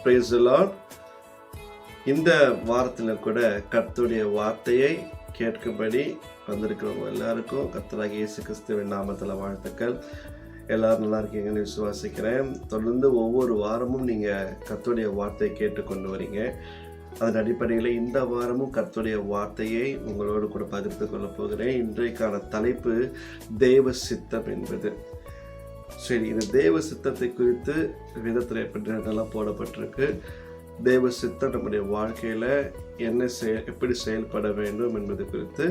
Praise the Lord. இந்த வாரத்தில் கூட கர்த்தருடைய வார்த்தையை கேட்கும்படி வந்திருக்கிறவங்க எல்லாருக்கும் கர்த்தராகிய இயேசு கிறிஸ்துவின் நாமத்தில் வாழ்த்துக்கள். எல்லாரும் நல்லா இருக்கீங்கன்னு விசுவாசிக்கிறேன். தொடர்ந்து ஒவ்வொரு வாரமும் நீங்கள் கர்த்தருடைய வார்த்தையை கேட்டுக்கொண்டு வரீங்க. அதன் அடிப்படையில் இந்த வாரமும் கர்த்தருடைய வார்த்தையை உங்களோடு கூட பகிர்ந்து கொள்ள போகிறேன். இன்றைக்கான தலைப்பு தேவ சித்தம் என்பது. சரி, இந்த தேவ சித்தத்தை குறித்து வேதத்தில் எப்படிலாம் போடப்பட்டிருக்கு, தேவ சித்தம் நம்முடைய வாழ்க்கையில் எப்படி செயல்பட வேண்டும் என்பது குறித்து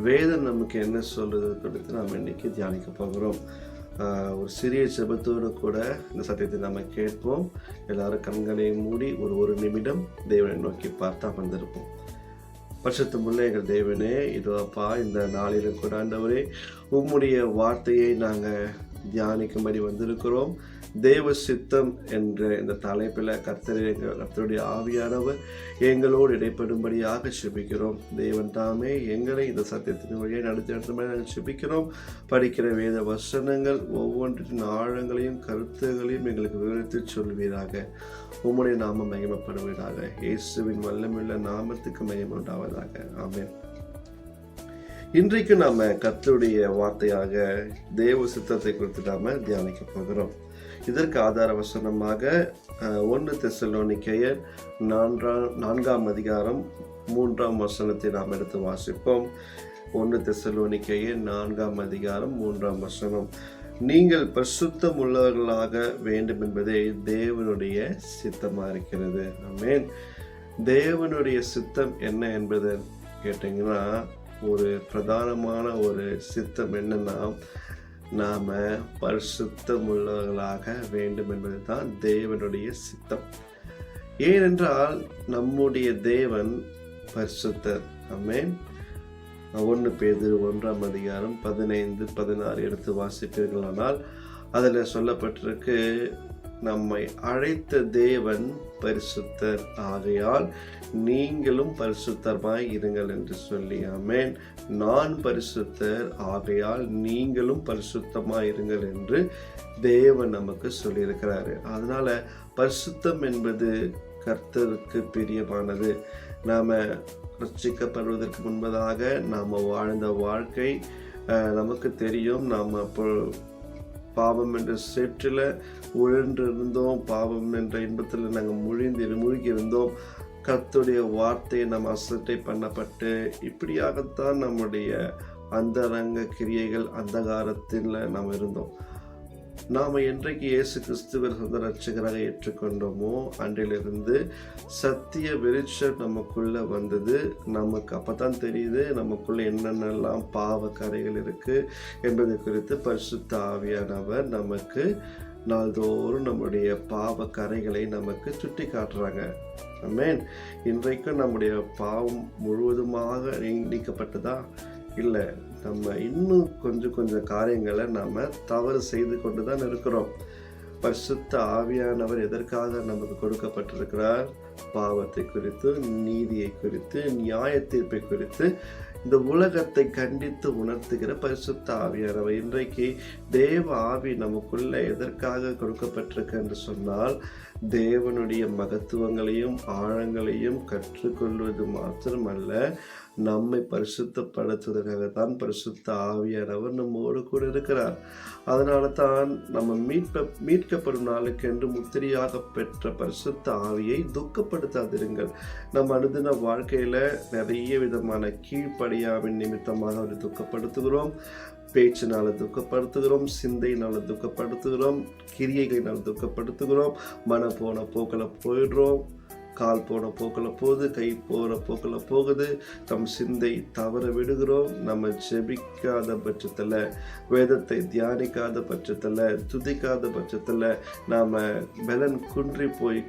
வேதம் நமக்கு என்ன சொல்றது குறித்து நாம் இன்னைக்கு தியானிக்க போகிறோம். ஒரு சிறிய ஜெபத்தோடு கூட இந்த சத்தியத்தை நம்ம கேட்போம். எல்லாரும் கண்களை மூடி ஒரு நிமிடம் தேவனை நோக்கி பார்த்து அமர்ந்திருப்போம். பரிசுத்தமுள்ள எங்கள் தேவனே, இதுவாப்பா இந்த நாளிலும் கூட ஆண்டவரே உம்முடைய வார்த்தையை நாங்கள் தியானிக்கும்படி வந்திருக்கிறோம். தேவ சித்தம் என்ற இந்த தலைப்பில் கர்த்தருடைய ஆவியானவர் எங்களோடு இடைப்படும்படியாக செபிக்கிறோம். தேவன் தாமே எங்களை இந்த சத்தியத்தின் வழியை நடத்தி நாங்கள் செபிக்கிறோம். படிக்கிற வேத வசனங்கள் ஒவ்வொன்றின் ஆழங்களையும் கருத்துகளையும் எங்களுக்கு விவரித்து சொல்வீராக. உம்முடைய நாமம் மகிமைப்படுவதாக. இயேசுவின் வல்லமையுள்ள நாமத்துக்கு மகிமை உண்டாவதாக. ஆமென். இன்றைக்கு நாம கர்த்தருடைய வார்த்தையாக தேவ சித்தத்தை குறித்து நாம தியானிக்க போகிறோம். இதற்கு ஆதார வசனமாக 1 தெசலோனிக்கேயர் 4ஆம் அதிகாரம் 3ஆம் வசனத்தை நாம் எடுத்து வாசிப்போம். 1 தெசலோனிக்கேயர் 4ஆம் அதிகாரம் 3ஆம் வசனம். நீங்கள் பரிசுத்தம் உள்ளவர்களாக வேண்டும் என்பதே தேவனுடைய சித்தமாக இருக்கிறது. ஆமென். தேவனுடைய சித்தம் என்ன என்பது கேட்டீங்கன்னா, ஒரு பிரதானமான ஒரு சித்தம் என்னன்னா, நாம பரிசுத்தம் உள்ளவர்களாக வேண்டும் என்பது தான் தேவனுடைய சித்தம். ஏனென்றால் நம்முடைய தேவன் பரிசுத்தர். ஆமென். 1 பேதுரு 1ஆம் அதிகாரம் 15-16 எடுத்து வாசிப்பீர்களானால் அதில் சொல்லப்பட்டிருக்கு, நம்மை அழைத்த தேவன் பரிசுத்தர், ஆகையால் நீங்களும் பரிசுத்தமாய் இருங்கள் என்று சொல்லி. ஆமென். நான் பரிசுத்தர், ஆகையால் நீங்களும் பரிசுத்தமாய் இருங்கள் என்று தேவன் நமக்கு சொல்லியிருக்கிறாரு. அதனால பரிசுத்தம் என்பது கர்த்தருக்கு பிரியமானது. நாம ரட்சிக்கப்படுவதற்கு முன்பதாக நாம் வாழ்ந்த வாழ்க்கை நமக்கு தெரியும். நாம் அப்போ பாவம் என்ற சேற்றில் உழன்றிருந்தோம். பாவம் என்ற இன்பத்தில் நாங்கள் மூழ்கி இருந்தோம். கர்த்தருடைய வார்த்தையை நம்ம அசட்டை பண்ணப்பட்டு இப்படியாகத்தான் நம்முடைய அந்தரங்க கிரியைகள் அந்தகாரத்தில் நாம் இருந்தோம். நாம் என்றைக்கு இயேசு கிறிஸ்துவை சொந்த ரட்சகராக ஏற்றுக்கொண்டோமோ அன்றிலிருந்து சத்திய வெளிச்சம் நமக்குள்ள வந்தது. நமக்கு அப்பதான் தெரியுது நமக்குள்ள என்னென்னலாம் பாவ கரைகள் இருக்கு என்பது குறித்து பரிசுத்த ஆவியானவர் நமக்கு நாள்தோறும் நம்முடைய பாவ கரைகளை நமக்கு சுட்டி காட்டுறாங்க. ஆமென். இன்றைக்கும் நம்முடைய பாவம் முழுவதுமாக நீக்கப்பட்டதா? இல்லை, நம்ம இன்னும் கொஞ்சம் காரியங்களை நாம் தவறு செய்து கொண்டு தான் இருக்கிறோம். பரிசுத்த ஆவியானவர் எதற்காக நமக்கு கொடுக்கப்பட்டிருக்கிறார்? பாவத்தை குறித்து, நீதியை குறித்து, நியாய தீர்ப்பை குறித்து இந்த உலகத்தை கண்டித்து உணர்த்துகிற பரிசுத்த ஆவியானவர். இன்றைக்கு தேவ ஆவி நமக்குள்ள எதற்காக கொடுக்கப்பட்டிருக்கு என்று சொன்னால், தேவனுடைய மகத்துவங்களையும் ஆழங்களையும் கற்றுக்கொள்வது மாத்திரமல்ல, நம்மை பரிசுத்தப்படுத்துவதற்காகத்தான் பரிசுத்த ஆவியானவர் நம்மோடு கூட இருக்கிறார். அதனால தான் நம்ம மீட்கப்படும் நாளுக்கு என்று முத்திரையாக பெற்ற பரிசுத்த ஆவியை துக்கப்படுத்தாதிருங்கள். நம்ம அனுதின வாழ்க்கையில நிறைய விதமான கீழ்ப்படியாவின் நிமித்தமாக அவரை துக்கப்படுத்துகிறோம். பேச்சினால துக்கப்படுத்துகிறோம், சிந்தையினால துக்கப்படுத்துகிறோம், கிரியைகளினால் துக்கப்படுத்துகிறோம், மன போன போக்கில் போயிடுறோம், கால் போன போக்கில் போகுது, கை போகிற போக்கில் போகுது, நம் சிந்தை தவற விடுகிறோம். நம்ம ஜெபிக்காத பட்சத்தில், வேதத்தை தியானிக்காத பட்சத்தில், துதிக்காத பட்சத்தில் நாம் பலன்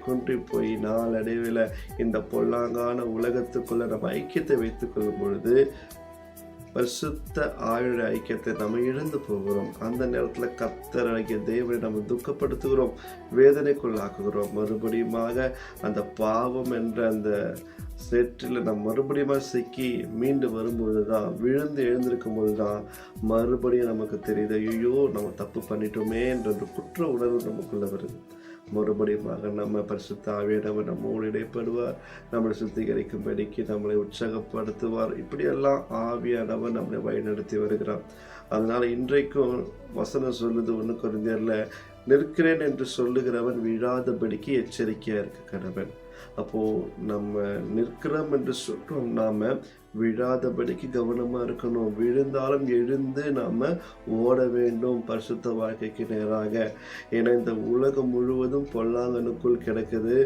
குன்றி போய் நாளடைவில் இந்த பொல்லாங்கான உலகத்துக்குள்ளே நம்ம ஐக்கியத்தை வைத்துக் கொள்ளும் பொழுது பரிசுத்த ஆயுள் ஐக்கியத்தை நம்ம இழந்து போகிறோம். அந்த நேரத்தில் கர்த்தர் ஆகிய தேவனை நம்ம துக்கப்படுத்துகிறோம், வேதனைக்குள்ளாக்குகிறோம். மறுபடியுமாக அந்த பாவம் என்ற அந்த சேற்றில் நம்ம மறுபடியும் சிக்கி மீண்டு வரும்பொழுது தான், விழுந்து எழுந்திருக்கும் போது தான் மறுபடியும் நமக்கு தெரியுது, ஐயோ நம்ம தப்பு பண்ணிட்டோமே என்ற குற்ற உணர்வு நமக்குள்ள வருது. மறுபடியும் நம்ம பரிசுத்த ஆவியானவர் நம்மோடு இடைப்படுவார், நம்மளை சுத்திகரிக்கும்படிக்கு நம்மளை உற்சாகப்படுத்துவார். இப்படியெல்லாம் ஆவியானவர் நம்மளை வழிநடத்தி வருகிறார். அதனால இன்றைக்கும் வசனம் சொல்லுது 1 கொரிந்தியர்ல, நிற்கிறேன் என்று சொல்லுகிறவன் விழாதபடிக்கு எச்சரிக்கையா இருக்க கடவன். அப்போ நம்ம நிற்கிறோம் என்று சொல்றோம், நாம விழாதபடிக்கு கவனமா இருக்கணும். விழுந்தாலும் எழுந்து நாம ஓட வேண்டும் பரிசுத்த வாழ்க்கைக்கு நேராக. ஏன்னா இந்த உலகம் முழுவதும் பொல்லாங்கனுக்குள் கிடக்குது.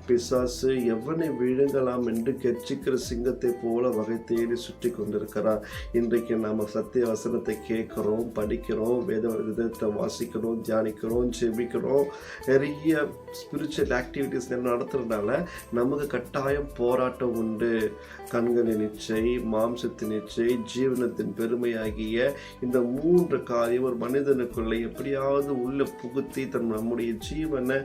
பிசாசு எவனை விழுங்கலாம் என்று கெர்ச்சிக்கிற சிங்கத்தை போல வகை தேடி சுற்றி கொண்டிருக்கிறார். இன்றைக்கு நாம சத்திய வசனத்தை கேட்கிறோம், படிக்கிறோம், வேதத்தை வாசிக்கிறோம், தியானிக்கிறோம், ஜெபிக்கிறோம், நிறைய ஸ்பிரிச்சுவல் ஆக்டிவிட்டிஸ் நடத்துறதுனால நமக்கு கட்டாயம் போராட்டம் உண்டு. கண்களின் இச்சை, மாம்சத்தின் இச்சை, ஜீவனத்தின் பெருமையாகிய இந்த 3 காரியம் ஒரு மனிதனுக்குள்ள எப்படியாவது உள்ள புகுத்தி நம்முடைய ஜீவனை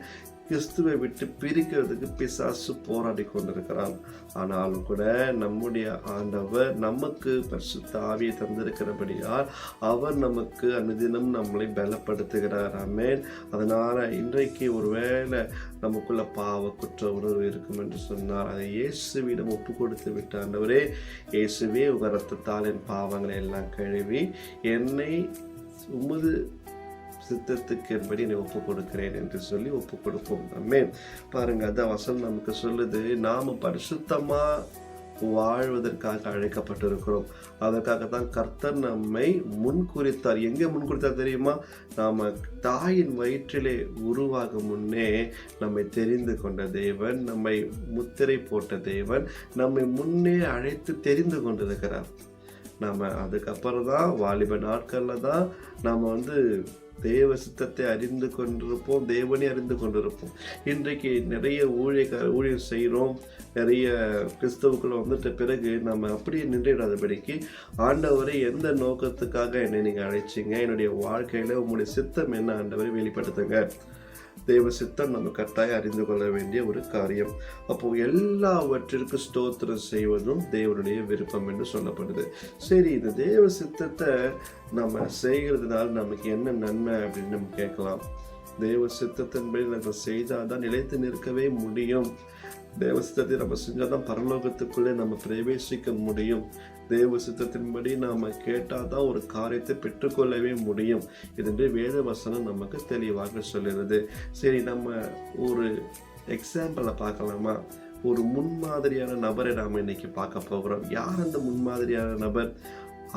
கிறிஸ்துவை விட்டு பிரிக்கிறதுக்கு பிசாசு போராடி கொண்டிருக்கிறான். ஆனாலும் கூட நம்முடைய ஆண்டவர் நமக்கு பரிசுத்த ஆவியை தந்திருக்கிறபடியால் அவர் நமக்கு அனுதினம் நம்மளை பலப்படுத்துகிறார். ஆமென். அதனால இன்றைக்கு ஒருவேளை நமக்குள்ள பாவ குற்ற உணர்வு இருக்கும் என்று சொன்னார், அதை இயேசுவிடம் ஒப்பு கொடுத்து விட்டு, ஆண்டவரே இயேசுவே உங்க ரத்தத்தால் என் பாவங்களை எல்லாம் கழுவி என்னை உமது சித்தத்துக்கு என்படி என்னை ஒப்பு கொடுக்கிறேன் என்று சொல்லி ஒப்பு கொடுப்போம். ஆமென். பாருங்க, அதான் வசனம் நமக்கு சொல்லுது, நாம பரிசுத்தமா வாழ்வதற்காக அழைக்கப்பட்டிருக்கிறோம். அதற்காகத்தான் கர்த்தர் நம்மை முன்குறித்தார். எங்க முன்குறித்தார் தெரியுமா? நாம தாயின் வயிற்றிலே உருவாக முன்னே நம்மை தெரிந்து கொண்ட தேவன், நம்மை முத்திரை போட்ட தேவன் நம்மை முன்னே அழைத்து தெரிந்து கொண்டிருக்கிறார். நாம அதுக்கப்புறம் தான் வாலிப நாட்கள்ல தான் நாம தேவ சித்தத்தை அறிந்து கொண்டிருப்போம், தேவனை அறிந்து கொண்டிருப்போம். இன்றைக்கு நிறைய ஊழியம் செய்கிறோம், நிறைய கிறிஸ்தவுக்குள்ள வந்துட்ட பிறகு நம்ம அப்படியே நின்றுடாதபடிக்கு, ஆண்டவரை எந்த நோக்கத்துக்காக என்னை நீங்கள் அழைச்சிங்க, என்னுடைய வாழ்க்கையில் உங்களுடைய சித்தம் என்ன ஆண்டவரை வெளிப்படுத்துங்க. தேவ சித்தம் நம்ம கட்டாயம் அறிந்து கொள்ள வேண்டிய ஒரு காரியம். அப்போ எல்லாவற்றிற்கும் ஸ்தோத்திரம் செய்வதும் தேவனுடைய விருப்பம் என்று சொல்லப்படுது. சரி, இந்த தேவ சித்தத்தை நம்ம செய்கிறதுனால நமக்கு என்ன நன்மை அப்படின்னு நம்ம கேட்கலாம். தேவ சித்தத்தின்படி நம்ம செய்தாதான் நிலைத்து நிற்கவே முடியும். தேவ சித்தத்தை நம்ம செஞ்சாதான் பரலோகத்துக்குள்ளே நம்ம பிரவேசிக்க முடியும். தேவ சித்தத்தின்படி நாம கேட்டாதான் ஒரு காரியத்தை பெற்றுக்கொள்ளவே முடியும். இது வேத வசனம் நமக்கு தெளிவாக சொல்லுறது. சரி, நம்ம ஒரு எக்ஸாம்பிளை பார்க்கலாமா? ஒரு முன்மாதிரியான நபரை நாம இன்னைக்கு பார்க்க போகிறோம். யார் அந்த முன்மாதிரியான நபர்?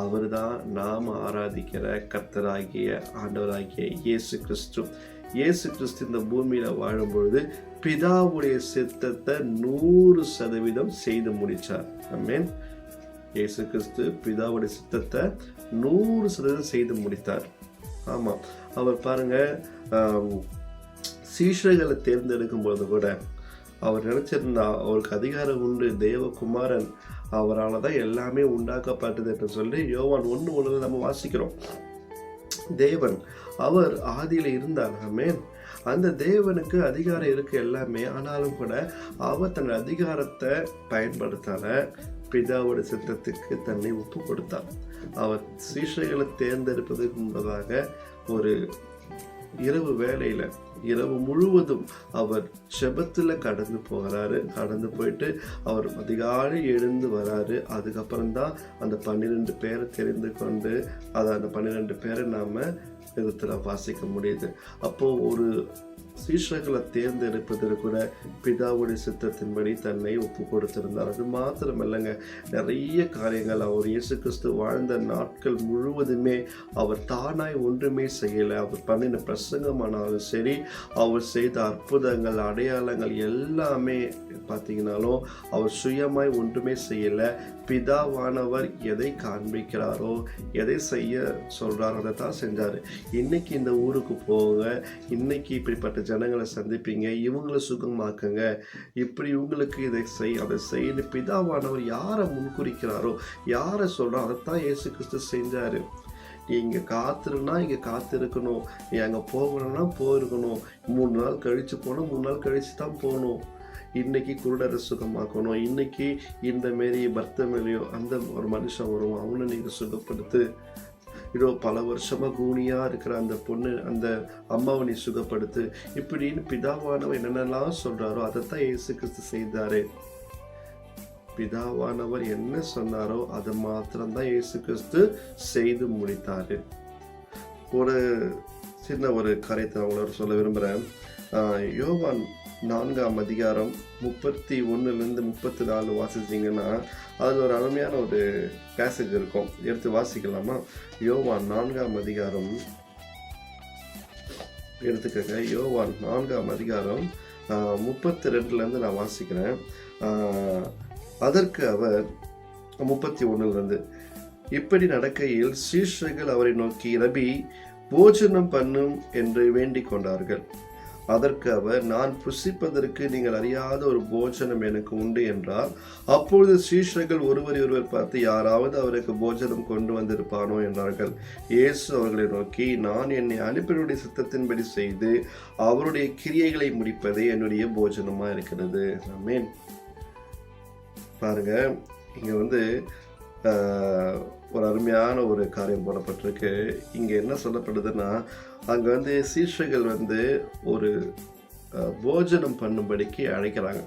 அவர் தான் நாம் ஆராதிக்கிற கர்த்தராகிய ஆண்டவராகிய இயேசு கிறிஸ்து. இயேசு கிறிஸ்து இந்த பூமியில வாழும்பொழுது பிதாவுடைய சித்தத்தை 100% செய்து முடிச்சார். ஆமென். இயேசு கிறிஸ்து பிதாவுடைய சித்தத்தை 100% செய்து முடித்தார். ஆமா, அவர் பாருங்க, சீஷர்களை தேர்ந்தெடுக்கும் போது கூட அவர் நினைச்சிருந்தா அவருக்கு அதிகாரம் உண்டு, தேவகுமாரன், அவரால் தான் எல்லாமே உண்டாக்கப்பட்டது என்று சொல்லி யோவான் 1:1 நம்ம வாசிக்கிறோம். தேவன் அவர் ஆதியில இருந்தார். ஆமென். அந்த தேவனுக்கு அதிகாரம் இருக்கு எல்லாமே. ஆனாலும் கூட அவர் தன் அதிகாரத்தை பயன்படுத்தால பிதாவோட சித்தத்துக்கு தன்னை ஒப்பு கொடுத்தார். அவர் சீஷர்களை தேர்ந்தெடுப்பதற்கு முன்பதாக ஒரு இரவு வேளையில, இரவு முழுவதும் அவர் ஜெபத்துல கடந்து போகிறாரு. கடந்து போயிட்டு அவர் அதிகாலை எழுந்து வராரு. அதுக்கப்புறம் தான் அந்த 12 பேரை தெரிந்து கொண்டு அந்த 12 பேரை நாம விதத்துல வாசிக்க முடியுது. அப்போ ஒரு சீஷர்களை தேர்ந்தெடுப்பதற்கு கூட பிதாவுடைய சித்தத்தின்படி தன்னை ஒப்பு கொடுத்திருந்தார். அது மாத்திரமல்லங்க, நிறைய காரியங்கள் அவர் இயேசு கிறிஸ்து வாழ்ந்த நாட்கள் முழுவதுமே அவர் தானாய் ஒன்றுமே செய்யலை. அவர் பண்ணின பிரசங்கமானாலும் சரி, அவர் செய்த அற்புதங்கள், அடையாளங்கள் எல்லாமே பார்த்தீங்கன்னாலும் அவர் சுயமாய் ஒன்றுமே செய்யலை. பிதாவானவர் எதை காண்பிக்கிறாரோ, எதை செய்ய சொல்றாரோ அதை தான் செஞ்சாரு. இன்னைக்கு இந்த ஊருக்கு போங்க, இன்னைக்கு இப்படிப்பட்ட ஜனங்களை சந்திப்பீங்க, இவங்களை சுகமாக்குங்க, இப்படி இவங்களுக்கு இதை அதை செய்ய பிதாவானவர் யாரை முன்குறிக்கிறாரோ, யாரை சொல்றாரோ அதைத்தான் இயேசு கிறிஸ்து செஞ்சாரு. நீ இங்கே காத்திருன்னா இங்கே காத்திருக்கணும், நீ அங்கே போகணும்னா போயிருக்கணும், 3 நாள் கழிச்சு போனால் 3 நாள் கழிச்சு தான் போகணும். இன்னைக்கு குருடரை சுகமாக்கணும், இன்னைக்கு இந்த மாரி பர்த்தமேலையோ அந்த ஒரு மனுஷன் வருவான், அவனை நீங்கள் சுகப்படுத்து. இதோ பல வருஷமா கூனியா இருக்கிற அந்த பொண்ணு, அந்த அம்மாவை நீ சுகப்படுத்து, இப்படின்னு பிதாவானவர் என்னென்னலாம் சொல்றாரோ அதைத்தான் இயேசு கிறிஸ்து செய்தாரு. பிதாவானவர் என்ன சொன்னாரோ அதை மாத்திரம்தான் இயேசு கிறிஸ்து செய்து முடித்தாரு. ஒரு சின்ன ஒரு காரியத்தை அவங்களோட சொல்ல விரும்புகிறேன். யோவான் 4ஆம் அதிகாரம் 31 34 வாசிச்சிங்கன்னா அதில் ஒரு அருமையான ஒரு பேசேஜ் இருக்கும். எடுத்து வாசிக்கலாமா? யோவான் 4ஆம் அதிகாரம் எடுத்துக்கங்க. யோவான் 4ஆம் அதிகாரம் 32 நான் வாசிக்கிறேன். அதற்கு அவர் 31 இப்படி நடக்கையில் சீஷர்கள் அவரை நோக்கி, ரபி, போஜனம் பண்ணும் என்று வேண்டிக் கொண்டார்கள். அதற்கு அவர், நான் புசிப்பதற்கு நீங்கள் அறியாத ஒரு போஜனம் எனக்கு உண்டு என்றார். அப்பொழுது சீஷர்கள் ஒருவரை ஒருவர் பார்த்து, யாராவது அவருக்கு போஜனம் கொண்டு வந்திருப்பானோ என்றார்கள். இயேசு அவர்களை நோக்கி, நான் என்னை அனுப்பினுடைய சித்தத்தின்படி செய்து அவருடைய கிரியைகளை முடிப்பதே என்னுடைய போஜனமா இருக்கிறது. ஆமென். பாருங்க, இங்க ஒரு அருமையான ஒரு காரியம் போடப்பட்டிருக்கு. இங்க என்ன சொல்லப்படுதுன்னா, அங்க சீஷர்கள் ஒரு போஜனம் பண்ணும்படிக்கு அழைக்கிறாங்க.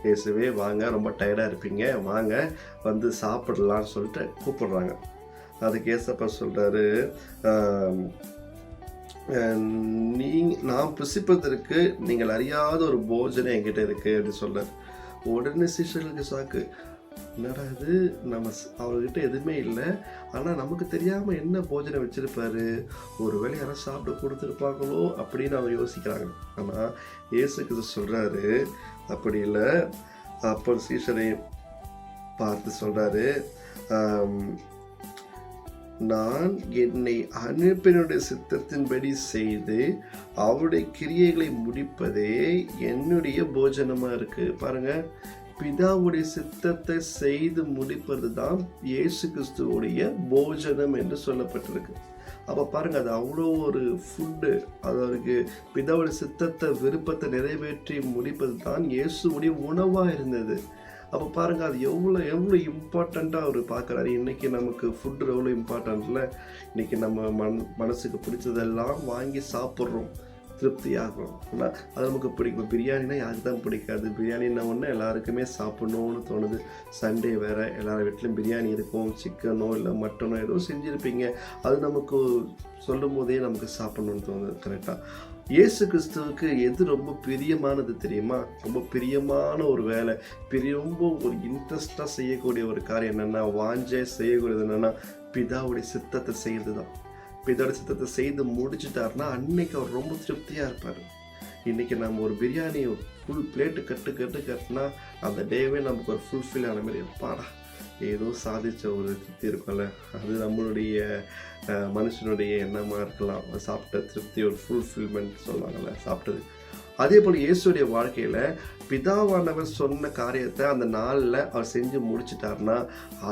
இயேசுவே வாங்க, ரொம்ப டயர்டா இருப்பீங்க, வாங்க சாப்பிடலாம்னு சொல்லிட்டு கூப்பிடுறாங்க. அதுக்கு ஏசப்பா சொல்றாரு, நான் புசிப்பதற்கு நீங்கள் அறியாத ஒரு போஜனம் என்கிட்ட இருக்கு அப்படின்னு சொல்றாரு. உடனே சீஷர்களுக்கு சாக்கு, என்னடா இது, நம்ம அவர்கிட்ட எதுவுமே இல்லை, ஆனால் நமக்கு தெரியாமல் என்ன போஜனம் வச்சிருப்பாரு, ஒருவேளை யாரும் சாப்பிட கொடுத்துருப்பாங்களோ அப்படின்னு அவர் யோசிக்கிறாங்க. ஆனால் இயேசு கிறிஸ்து சொல்றாரு, அப்படி இல்லை. அப்போ சீஷரை பார்த்து சொல்றாரு, நான் என்னை அனுப்பினுடைய சித்தத்தின்படி செய்து அவருடைய கிரியைகளை முடிப்பதே என்னுடைய போஜனமா இருக்கு. பாருங்க, பிதாவுடைய சித்தத்தை செய்து முடிப்பது தான் இயேசு கிறிஸ்துவோடைய போஜனம் என்று சொல்லப்பட்டிருக்கு. அப்போ பாருங்க, அது அவ்வளோ ஒரு ஃபுட்டு, அது அவருக்கு பிதாவுடைய சித்தத்தை, விருப்பத்தை நிறைவேற்றி முடிப்பது தான் இயேசுடைய உணவாக இருந்தது. அப்போ பாருங்க, அது எவ்வளோ இம்பார்ட்டண்ட்டாக அவர் பார்க்குறாரு. இன்றைக்கி நமக்கு ஃபுட்டு எவ்வளோ இம்பார்ட்டன்ட்ல. இன்றைக்கி நம்ம மனசுக்கு பிடிச்சதெல்லாம் வாங்கி சாப்பிட்றோம், திருப்தியாகும். ஆனால் அது நமக்கு பிடிக்கும். பிரியாணினா யாருக்கு தான் பிடிக்காது? பிரியாணின்னா ஒன்று எல்லாருக்குமே சாப்பிட்ணுன்னு தோணுது. சண்டே வேறு, எல்லார் வீட்லையும் பிரியாணி இருக்கும். சிக்கனோ இல்லை மட்டனோ ஏதோ செஞ்சுருப்பீங்க, அது நமக்கு சொல்லும் போதே நமக்கு சாப்பிட்ணுன்னு தோணுது. கரெக்டாக இயேசு கிறிஸ்துவுக்கு எது ரொம்ப பிரியமானது தெரியுமா? ரொம்ப பிரியமான ஒரு வேலை, ரொம்ப ஒரு இன்ட்ரெஸ்டாக செய்யக்கூடிய ஒரு காரியம் என்னென்னா, செய்யக்கூடியது என்னென்னா, பிதாவுடைய சித்தத்தை செய்கிறது தான். பிதாவுடைய சித்தத்தை செய்து முடிச்சுட்டாருன்னா அன்னைக்கு அவர் ரொம்ப திருப்தியாக இருப்பார். இன்றைக்கி நம்ம ஒரு பிரியாணி ஃபுல் பிளேட்டு கட்டுனா அந்த டேவே நமக்கு ஒரு ஃபுல்ஃபில் ஆன மாதிரி, பாடா ஏதோ சாதித்த ஒரு திருப்தி இருக்கும்ல, அது நம்மளுடைய மனுஷனுடைய எண்ணமாக இருக்கலாம். சாப்பிட்ட திருப்தி, ஒரு ஃபுல்ஃபில்மெண்ட் சொல்லுவாங்கள்ல, சாப்பிட்டது. அதே போல் இயேசுடைய வாழ்க்கையில் பிதாவானவர் சொன்ன காரியத்தை அந்த நாளில் அவர் செஞ்சு முடிச்சிட்டாருன்னா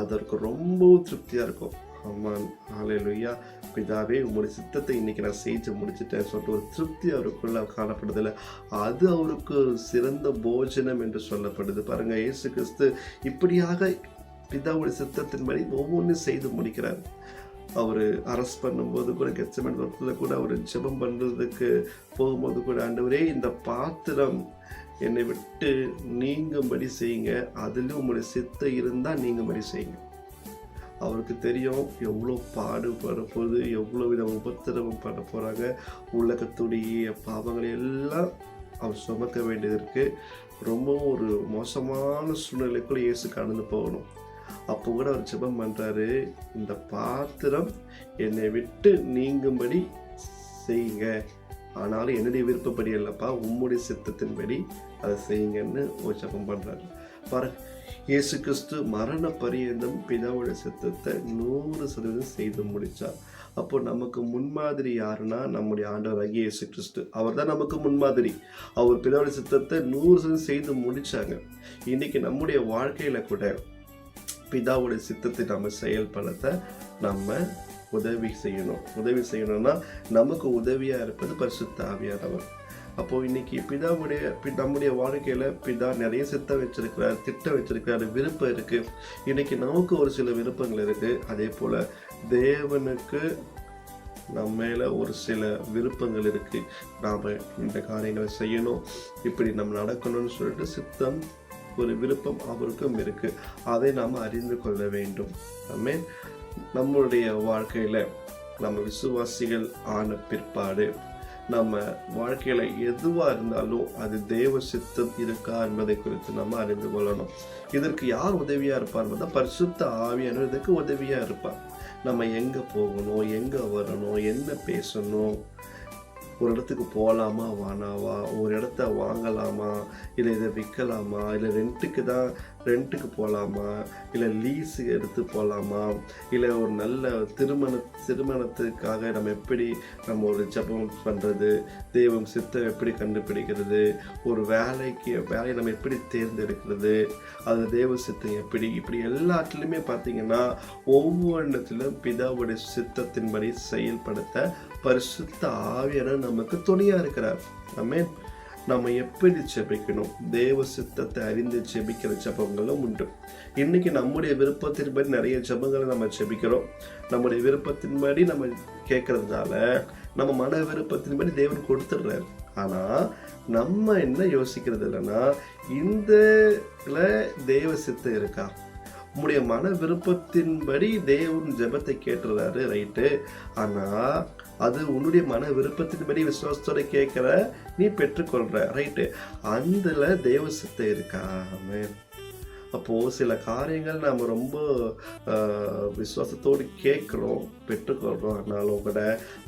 அதற்கு ரொம்ப திருப்தியாக இருக்கும். ஆமாம், ஹல்லேலூயா. பிதாவே, உங்களுடைய சித்தத்தை இன்னைக்கு நான் செஞ்சு முடிச்சுட்டேன் சொல்லிட்டு ஒரு திருப்தி அவருக்குள்ள காணப்படுதில்ல, அது அவருக்கு சிறந்த போஜனம் என்று சொல்லப்படுது. பாருங்க, இயேசு கிறிஸ்து இப்படியாக பிதாவுடைய சித்தத்தின்படி ஒவ்வொன்றும் செய்து முடிக்கிறார். அவர் அரெஸ்ட் பண்ணும்போது கூட, கெத்செமனே தோட்டத்தில் கூட அவர் ஜெபம் பண்ணுறதுக்கு போகும்போது கூட, ஆண்டவரே, இந்த பாத்திரம் என்னை விட்டு நீங்கும்படி செய்யுங்க, அதிலும் உங்களுடைய சித்தம் இருந்தால் நீங்கும்படி செய்யுங்க. அவருக்கு தெரியும் எவ்வளோ பாடுபட போகுது, எவ்வளோ வித உபத்திரவம் பண்ண போகிறாங்க, உலகத்துடைய பாவங்களை எல்லாம் அவர் சுமக்க வேண்டியது இருக்குது. ரொம்பவும் ஒரு மோசமான சூழ்நிலைக்குள்ள இயேசு கடந்து போகணும். அப்போ கூட அவர் ஜெபம் பண்ணுறாரு, இந்த பாத்திரம் என்னை விட்டு நீங்கும்படி செய்யுங்க, ஆனாலும் என்னுடைய விருப்பப்படி இல்லைப்பா, உம்முடைய சித்தத்தின்படி அதை செய்யுங்கன்னு ஒரு ஜெபம் பண்ணுறாரு. பாருங்க, இயேசு கிறிஸ்து மரண பரியந்தம் பிதாவுடைய சித்தத்தை 100% செய்து முடித்தார். அப்போ நமக்கு முன்மாதிரி யாருன்னா நம்முடைய ஆண்டவராகிய இயேசு கிறிஸ்து. அவர் தான் நமக்கு முன்மாதிரி. அவர் பிதாவுடைய சித்தத்தை 100% செய்து முடித்தாங்க. இன்னைக்கு நம்முடைய வாழ்க்கையில் கூட பிதாவுடைய சித்தத்தை நம்ம செயல்படுத்த நம்ம உதவி செய்யணும். உதவி செய்யணும்னா நமக்கு உதவியாக இருப்பது பரிசுத்த ஆவியானவர். அப்போ இன்னைக்கு நம்முடைய வாழ்க்கையில பிதா நிறைய சித்தம் வச்சிருக்கிறார், திட்டம் வச்சிருக்கிறாரு, விருப்பம் இருக்கு. இன்னைக்கு நமக்கு ஒரு சில விருப்பங்கள் இருக்கு. அதே போல தேவனுக்கு நம்ம மேல ஒரு சில விருப்பங்கள் இருக்கு. நாம இந்த காரியங்களை செய்யணும், இப்படி நம்ம நடக்கணும்னு சொல்லிட்டு சித்தம், ஒரு விருப்பம் அவருக்கும் இருக்கு. அதை நாம் அறிந்து கொள்ள வேண்டும். ஆமென். நம்மளுடைய வாழ்க்கையில நம்ம விசுவாசிகள் ஆன பிற்பாடு நம்ம வாழ்க்கையில எதுவா இருந்தாலும் அது தேவ சித்தம் இருக்கா என்பதை குறித்து நம்ம அறிந்து கொள்ளணும். இதற்கு யார் உதவியா இருப்பார்? பரிசுத்த ஆவியானவர் இதற்கு உதவியா இருப்பார். நம்ம எங்க போகணும், எங்க வரணும், என்ன பேசணும், ஒரு இடத்துக்கு போகலாமா வானாவா, ஒரு இடத்த வாங்கலாமா, இல்லை இதை விற்கலாமா, இல்லை ரெண்ட்டுக்கு போகலாமா, இல்லை லீஸு எடுத்து போகலாமா, இல்லை ஒரு நல்ல திருமணத்துக்காக நம்ம ஒரு ஜெபம் பண்ணுறது, தெய்வம் சித்தம் எப்படி கண்டுபிடிக்கிறது, ஒரு வேலையை நம்ம எப்படி தேர்ந்தெடுக்கிறது, அது தேவ சித்தம் எப்படி, இப்படி எல்லாத்துலேயுமே பார்த்தீங்கன்னா ஒவ்வொன்றத்திலும் பிதாவுடைய சித்தத்தின்படி செயல்படுத்த பரிசுத்த ஆவியானவர் நமக்கு துணையா இருக்கிறார். ஆமென். நம்ம எப்படி ஜெபிக்கணும், தேவ சித்தத்தை அறிந்து ஜெபிக்கிற ஜெபங்களும் உண்டு. இன்னைக்கு நம்முடைய விருப்பத்தின்படி நிறைய ஜெபங்களை நம்ம ஜெபிக்கிறோம். நம்முடைய விருப்பத்தின்படி நம்ம கேட்கறதுனால நம்ம மன விருப்பத்தின்படி தேவன் கொடுத்துடுறாரு. ஆனா நம்ம என்ன யோசிக்கிறது இல்லைன்னா, இந்த தேவ சித்தம் இருக்கா, உம்முடைய மன விருப்பத்தின்படி தேவன் ஜெபத்தை கேட்டுறாரு, ரைட்டு. ஆனா அது உன்னுடைய மன விருப்பத்தின்படி விசுவாசத்தோட கேட்கிற, நீ பெற்றுக்கொள்ற, ரைட்டு. அதுல தேவ சித்தம் இருக்கா? அப்போ சில காரியங்கள் நம்ம ரொம்ப விசுவாசத்தோடு கேட்கிறோம், பெற்றுக்கொள்றோம். ஆனாலும் கூட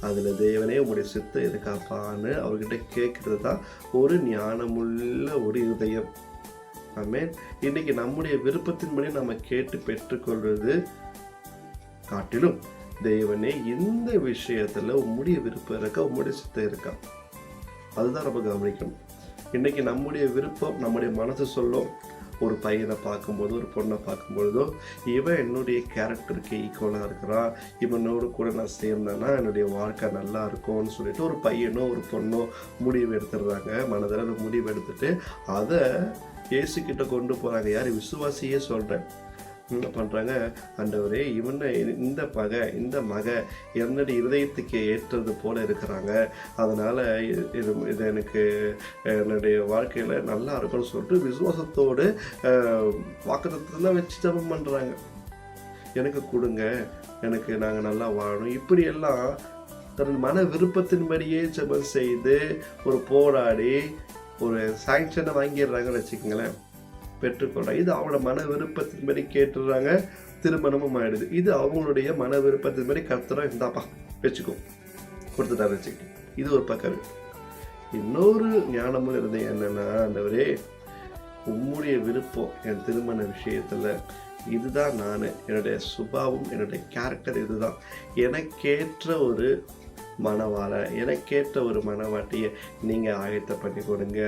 அதுல தேவனே உங்களுடைய சித்தம் இருக்காப்பான்னு அவர்கிட்ட கேட்கறது தான் ஒரு ஞானமுள்ள ஒரு இதயம். ஆமென். இன்னைக்கு நம்முடைய விருப்பத்தின்படி நம்ம கேட்டு பெற்றுக்கொள்றது காட்டிலும், தேவனே இந்த விஷயத்துல உம்முடைய விருப்பம் இருக்கா, உம்முடைய சித்தம் இருக்கா, அதுதான் நம்ம கவனிக்கணும். இன்னைக்கு நம்முடைய விருப்பம், நம்முடைய மனசு சொல்லும், ஒரு பையனை பார்க்கும்போது, ஒரு பொண்ணை பார்க்கும்பொழுதோ, இவன் என்னுடைய கேரக்டருக்கு ஈக்குவலாக இருக்கிறான், இவனோடு கூட நான் சேர்ந்தேன்னா என்னுடைய வாழ்க்கை நல்லா இருக்கும்னு சொல்லிட்டு ஒரு பையனோ ஒரு பொண்ணோ முடிவு எடுத்துடுறாங்க. மனதில் முடிவு எடுத்துட்டு அதை இயேசுக்கிட்ட கொண்டு போகிறாங்க. யார்? விசுவாசியே சொல்கிறேன். என்ன பண்ணுறாங்க? ஆண்டவரே, இவனை இந்த மக என்னுடைய இருதயத்துக்கு ஏற்றது போல இருக்கிறாங்க, அதனால் இது எனக்கு என்னுடைய வாழ்க்கையில் நல்லா இருக்கும்னு சொல்லிட்டு விசுவாசத்தோடு வாக்குத்தத்தெல்லாம் வச்சு ஜெபம் பண்ணுறாங்க. எனக்கு கொடுங்க, நாங்கள் நல்லா வாழணும், இப்படியெல்லாம் தன் மன விருப்பத்தின்படியே ஜெபம் செய்து ஒரு போராடி ஒரு சாங்ஷனை வாங்கிடுறாங்கன்னு வச்சுக்கோங்களேன், பெற்றுக்கொள்றாங்க. இது அவங்களோட மன விருப்பத்தின்படி கேட்டுடுறாங்க, திருமணமும் ஆயிடுது. இது அவங்களுடைய மன விருப்பத்தின்படி கர்த்தரா இருந்தாப்பா வச்சுக்கோ கொடுத்துட்டாரு வச்சுக்கிட்டு, இது ஒரு பக்கம். இன்னொரு ஞானமும் இருந்தது என்னன்னா, ஆண்டவரே உம்முடைய விருப்பம் என் திருமண விஷயத்துல இதுதான், நான் என்னுடைய சுபாவம், என்னுடைய கேரக்டர் இதுதான், எனக்கேற்ற ஒரு மனவாளை, எனக்கேற்ற ஒரு மனவாட்டியை நீங்கள் ஆயத்த பண்ணி கொடுங்க.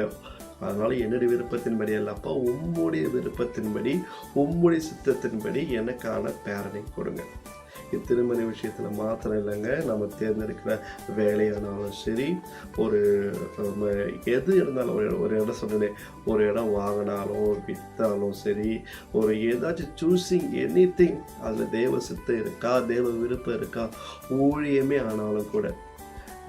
அதனால என்னுடைய விருப்பத்தின்படி அல்லப்பா, உம்முடைய விருப்பத்தின்படி, உம்முடைய சித்தத்தின்படி எனக்கான பேரனை கொடுங்க. திருமண விஷயத்தில் மாத்திரம் இல்லைங்க, நம்ம தேர்ந்தெடுக்கிற வேலையானாலும் சரி, ஒரு எது இருந்தாலும், ஒரு இடம் சொன்னேன், ஒரு இடம் வாங்கினாலும் விற்றாலும் சரி, ஒரு ஏதாச்சும் சூஸிங் எனிதிங், அதில் தேவ சித்தம் இருக்கா, தேவ விருப்பம் இருக்கா, ஊழியமே ஆனாலும் கூட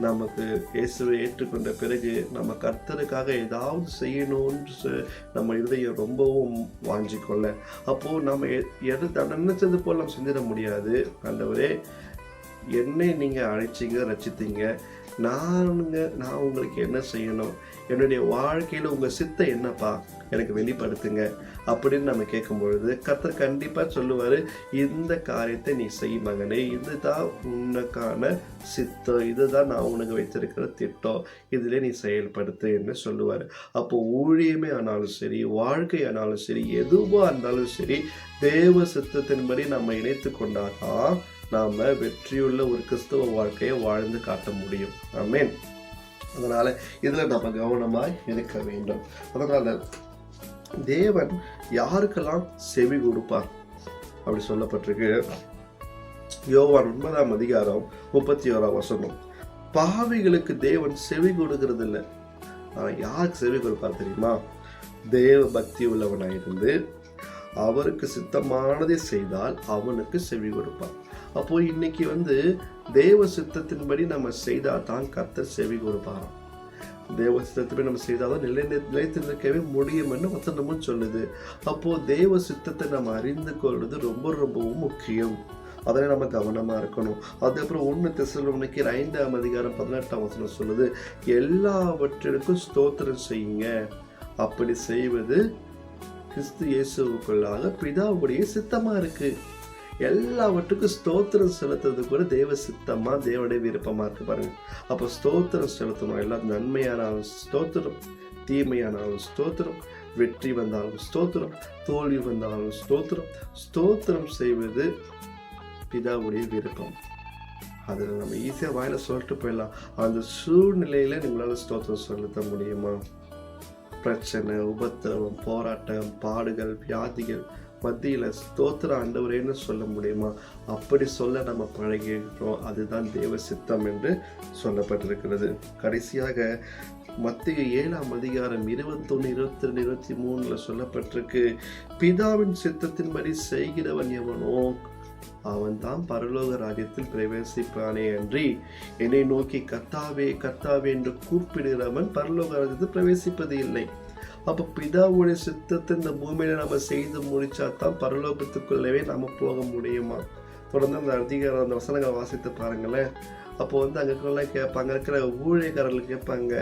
நமக்கு இயேசுவை ஏற்றுக்கொண்ட பிறகு நம்ம கர்த்தருக்காக ஏதாவது செய்யணும்னு நம்ம இருதயம் ரொம்பவும் வாஞ்சிக்கொள்ள, அப்போது நம்ம நினைச்சது போல் நம்ம செஞ்சிட முடியாது. ஆண்டவரே, என்னை நீங்கள் அழைச்சிங்க, ரட்சித்தீங்க, நான் உங்களுக்கு என்ன செய்யணும், என்னுடைய வாழ்க்கையில் உங்கள் சித்தம் என்னப்பா எனக்கு வெளிப்படுத்துங்க அப்படின்னு நம்ம கேட்கும் பொழுது கர்த்தர் கண்டிப்பாக சொல்லுவார், இந்த காரியத்தை நீ செய் மகனே, இதுதான் உனக்கான சித்தம், இதுதான் நான் உனக்கு வைத்திருக்கிற திட்டம், இதில் நீ செயல்படுத்து என்று சொல்லுவார். அப்போ ஊழியமே ஆனாலும் சரி, வாழ்க்கை ஆனாலும் சரி, எதுவாக இருந்தாலும் சரி, தேவ சித்தத்தின்படி நம்ம இணைத்து கொண்டாதான் நாம் வெற்றியுள்ள ஒரு கிறிஸ்தவ வாழ்க்கையை வாழ்ந்து காட்ட முடியும். ஆமென். அதனால் இதில் நம்ம கவனமாய் இருக்க வேண்டும். அதனால் தேவன் யாருக்கெல்லாம் செவி கொடுப்பார் அப்படி சொல்லப்பட்டிருக்கு. யோவான் 9ஆம் அதிகாரம் 31ஆம் வசனம், பாவிகளுக்கு தேவன் செவி கொடுக்கிறது இல்லை, ஆனால் யாருக்கு செவி கொடுப்பார் தெரியுமா? தேவ பக்தி உள்ளவனாயிருந்து அவருக்கு சித்தமானதை செய்தால் அவனுக்கு செவி கொடுப்பார். அப்போ இன்னைக்கு தேவ சித்தத்தின்படி நம்ம செய்தால் தான் கர்த்தர் செவி கொடுப்பாராம். தேவ சித்தத்தை நம்ம செய்தாலும் நிலைத்திருக்கவே முடியும் என்று வசனமும் சொல்லுது. அப்போ தேவ சித்தத்தை நம்ம அறிந்து கொள்வது ரொம்ப ரொம்பவும் முக்கியம். அதனை நம்ம கவனமா இருக்கணும். அதுக்கப்புறம் 1 தெசலோனிக்கேயர் 5ஆம் அதிகாரம் 18ஆம் வசனம் சொல்லுது, எல்லாவற்றிற்கும் ஸ்தோத்திரம் செய்யுங்க. அப்படி செய்வது கிறிஸ்து இயேசுவுக்குள்ளாக பிதாவுடைய சித்தமா இருக்கு. எல்லாவற்றுக்கும் ஸ்தோத்திரம் செலுத்துறது கூட தேவ சித்தமா, தேவனுடைய விருப்பமா இருக்கு பாருங்க. அப்போ ஸ்தோத்திரம் செலுத்தணும். எல்லாம் நன்மையானாலும் ஸ்தோத்திரம், தீமையானாலும் ஸ்தோத்திரம், வெற்றி வந்தாலும் ஸ்தோத்திரம், தோல்வி வந்தாலும் ஸ்தோத்திரம். ஸ்தோத்திரம் செய்வது பிதாவுடைய விருப்பம். அதில் நம்ம ஈஸியாக வாயில சொல்லிட்டு போயிடலாம். அந்த சூழ்நிலையில நம்மளால ஸ்தோத்திரம் செலுத்த முடியுமா? பிரச்சனை, உபத்திரவம், போராட்டம், பாடுகள், வியாதிகள் மத்தியில் ஸ்தோத்திர ஆண்டவரேன்னு சொல்ல முடியுமா? அப்படி சொல்ல நம்ம பழகிக்கிறோம். அதுதான் தேவ சித்தம் என்று சொல்லப்பட்டிருக்கிறது. கடைசியாக மத்தேயு 7ஆம் அதிகாரம் 21, 22, 23 சொல்லப்பட்டிருக்கு, பிதாவின் சித்தத்தின்படி செய்கிறவன் எவனோ அவன் தான் பரலோக ராஜ்யத்தில் பிரவேசிப்பானே அன்றி என்னை நோக்கி கர்த்தாவே கர்த்தாவே என்று கூப்பிடுகிறவன் பரலோக ராஜ்யத்தில் பிரவேசிப்பது இல்லை. அப்ப பிதாவுடைய சித்தத்தை இந்த பூமியில நம்ம செய்து முடிச்சாதான் பரலோகத்துக்குள்ளவே நம்ம போக முடியுமா? தொடர்ந்து அந்த வசனங்களை வாசித்து பாருங்களேன். அப்போ அங்கெல்லாம் கேட்பாங்க, இருக்கிற ஊழியக்காரர்கள் கேட்பாங்க,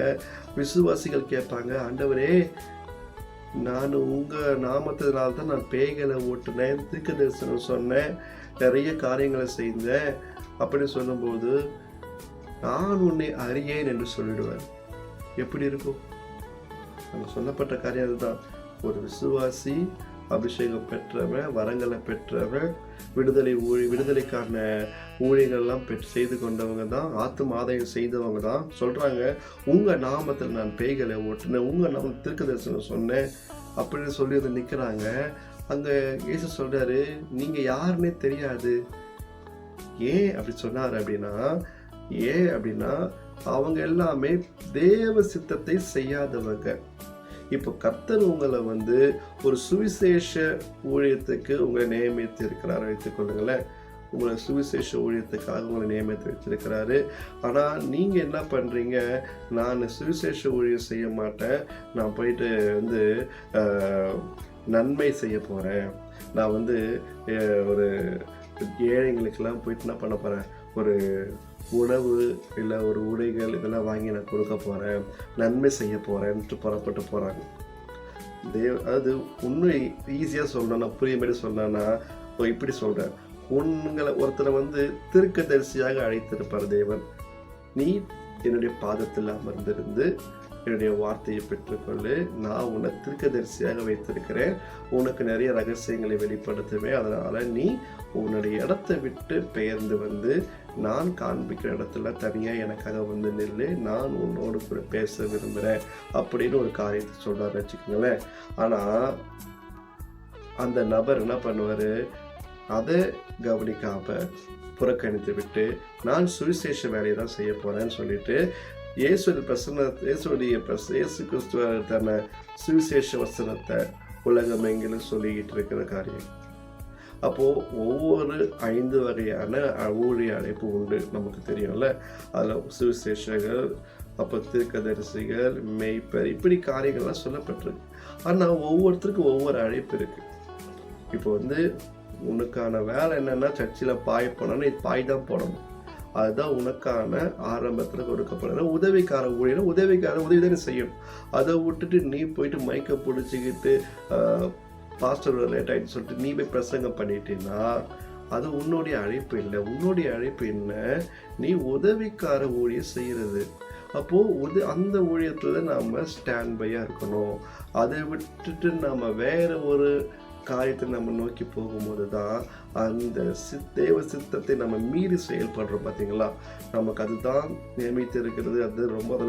விசுவாசிகள் கேட்பாங்க, ஆண்டவரே நான் உங்க நாமத்தினால்தான் நான் பேய்களை ஓட்டுனேன், தீர்க்க தரிசனம் சொன்னேன், நிறைய காரியங்களை செய்தேன் அப்படி சொல்லும்போது நான் உன்னை அறியேன் என்று சொல்லிடுவேன். எப்படி இருக்கும்? நம்ம சொல்லப்பட்ட காரியம் அதுதான். ஒரு விசுவாசி, அபிஷேகம் பெற்றவன், வரங்களை பெற்றவன், விடுதலைக்கான ஊழியங்கள்லாம் செய்து கொண்டவங்க தான், ஆத்தும ஆதாயம் செய்தவங்க தான் சொல்றாங்க, உங்க நாமத்தில் நான் பேய்களை ஓட்டுனேன், உங்க நாமத்தில் தீர்க்க தரிசனம் சொன்னேன் அப்படின்னு சொல்லி நிற்கிறாங்க. அங்க இயேசு சொல்றாரு, நீங்க யாருன்னே தெரியாது. ஏன் அப்படி சொன்னார் அப்படின்னா அவங்க எல்லாமே தேவ சித்தத்தை செய்யாதவங்க. இப்போ கர்த்தர் உங்களை ஒரு சுவிசேஷ ஊழியத்துக்கு உங்களை நியமித்து இருக்கிறார் வைத்துக் கொள்ளுங்களேன். உங்களை சுவிசேஷ ஊழியத்துக்காக உங்களை நியமித்து வச்சிருக்கிறாரு. ஆனால் நீங்கள் என்ன பண்ணுறீங்க? நான் சுவிசேஷ ஊழியம் செய்ய மாட்டேன், நான் போயிட்டு நன்மை செய்ய போகிறேன், நான் ஒரு ஏழைங்களுக்கெல்லாம் போயிட்டு என்ன பண்ண போகிறேன், ஒரு உணவு இல்லை ஒரு உடைகள் இதெல்லாம் வாங்கி நான் கொடுக்க போகிறேன், நன்மை செய்ய போகிறேன்ட்டு புறப்பட்டு போகிறாங்க. அதாவது உண்மை ஈஸியாக சொல்லணும்னா, புரியும்படி சொல்லணும்னா இப்படி சொல்கிறேன், உங்களை ஒருத்தரை தீர்க்கதரிசியாக அழைத்திருப்பார் தேவன். நீ என்னுடைய பாதத்தில் அமர்ந்திருந்து என்னுடைய வார்த்தையை பெற்றுக்கொள்ளு, நான் உன்னை தீர்க்கதரிசியாக வைத்திருக்கிறேன், உனக்கு நிறைய ரகசியங்களை வெளிப்படுத்துவேன், அதனால நீ உன்னுடைய இடத்தை விட்டு பெயர்ந்து நான் காண்பிக்கிற இடத்துல தனியா எனக்காக நில்லு, நான் உன்னோடு கூட பேச விரும்புகிறேன் அப்படின்னு ஒரு காரியத்தை சொல்றாரு வச்சுக்கோங்களேன். ஆனா அந்த நபர் என்ன பண்ணுவாரு? அதை கவனிக்காம புறக்கணித்து விட்டு நான் சுவிசேஷ வேலையை தான் செய்ய போறேன்னு சொல்லிட்டு இயேசு கிறிஸ்துவ தன்னை சுவிசேஷ வசனத்தை உலகம் எங்கிலும் சொல்லிக்கிட்டு இருக்கிற காரியம். அப்போ ஒவ்வொரு 5 வகையான ஊழிய அழைப்பு உண்டு, நமக்கு தெரியும்ல. அதில் சுவிசேஷகர், அப்போ தீர்க்கதரிசிகள், மெய்ப்பர், இப்படி காரியங்கள்லாம் சொல்லப்பட்டிருக்கு. ஆனால் ஒவ்வொருத்தருக்கும் ஒவ்வொரு அழைப்பு இருக்கு. இப்போ உனக்கான வேலை என்னன்னா, சர்ச்சில் பாய் போனோன்னா நீ பாய் தான் போடணும். அதுதான் உனக்கான ஆரம்பத்தில் கொடுக்கப்படுற உதவிக்கார ஊழியர். உதவி தான் செய்யணும். அதை விட்டுட்டு நீ போயிட்டு மைக்கை பிடிச்சிக்கிட்டு பாஸ்டர் லேட் ஆகிட்டு சொல்லிட்டு நீ போய் பிரசங்கம் பண்ணிட்டீங்கன்னா அது உன்னுடைய அழைப்பு இல்லை. உன்னுடைய அழைப்பு என்ன? நீ உதவிக்கார ஊழியம் செய்கிறது. அப்போது அந்த ஊழியத்தில் நாம் ஸ்டாண்ட் பையாக இருக்கணும். அதை விட்டுட்டு நாம் வேற ஒரு காரியத்தை நம்ம நோக்கி போகும்போது தான் அந்த தேவ சித்தத்தை நம்ம மீறி செயல்படுறோம். பார்த்தீங்களா? நமக்கு அதுதான் நியமித்து இருக்கிறது. அது ரொம்ப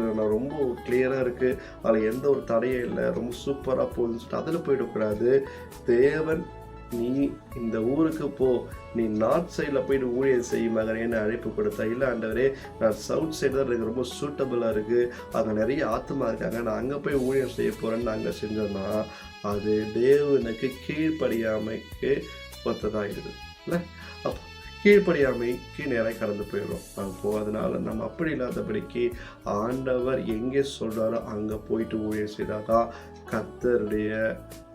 கிளியராக இருக்குது, அதில் எந்த ஒரு தடையும் இல்லை, ரொம்ப சூப்பராக போகுதுன்னு சொல்லிட்டு அதில் போயிடக்கூடாது. தேவன் நீ இந்த ஊருக்கு போ, நீ நார்த் சைடில் போயிட்டு ஊழியர் செய்ய மகனேன்னு அழைப்பு கொடுத்தா. இல்லை ஆண்டவரே, நான் சவுத் சைடு தான் எனக்கு ரொம்ப சூட்டபுளாக இருக்குது, அங்கே நிறைய ஆத்மா இருக்காங்க, நான் அங்கே போய் ஊழியர் செய்ய போகிறேன்னு அங்கே செஞ்சோன்னா அது தேவனுக்கு கீழ்ப்படியாமைக்கு ஒத்ததாகிடுது இல்லை? அப்போ கீழ்ப்படியாமைக்கு நேராக கடந்து போயிடும். அப்போது அதனால் நம்ம அப்படி இல்லாதபடிக்கு ஆண்டவர் எங்கே சொல்கிறாரோ அங்கே போயிட்டு ஊழியர் செய்தாதான் கர்த்தருடைய